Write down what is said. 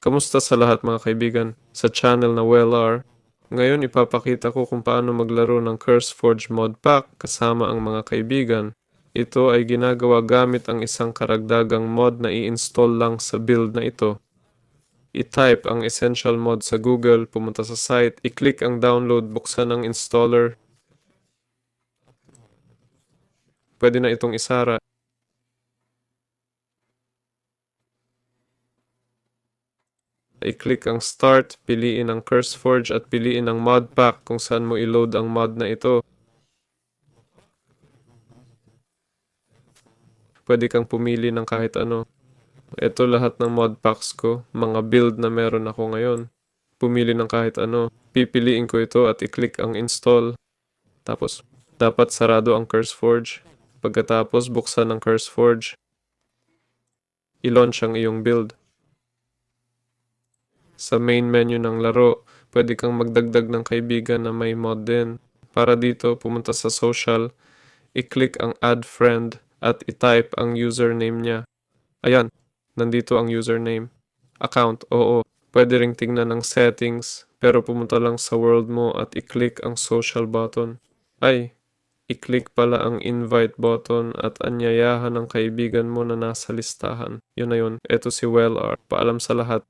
Kamusta sa lahat mga kaibigan sa channel na WellR. Ngayon ipapakita ko kung paano maglaro ng CurseForge mod pack kasama ang mga kaibigan. Ito ay ginagawa gamit ang isang karagdagang mod na i-install lang sa build na ito. I-type ang essential mod sa Google, pumunta sa site, i-click ang download, buksan ang installer. Pwede na itong isara. I-click ang start, piliin ang CurseForge at piliin ang mod pack kung saan mo i-load ang mod na ito. Pwede kang pumili ng kahit ano. Ito lahat ng mod packs ko, mga build na meron ako ngayon. Pumili ng kahit ano. Pipiliin ko ito at i-click ang install. Tapos, dapat sarado ang CurseForge. Pagkatapos, buksan ang CurseForge. I-launch ang iyong build. Sa main menu ng laro, pwede kang magdagdag ng kaibigan na may mod din. Para dito, pumunta sa social, i-click ang add friend at i-type ang username niya. Ayan, nandito ang username. Account, oo. Pwede ring tingnan ng settings, pero pumunta lang sa world mo at i-click ang social button. Ay, i-click pala ang invite button at anyayahan ng kaibigan mo na nasa listahan. Yun na yun. Ito si WellR. Paalam sa lahat.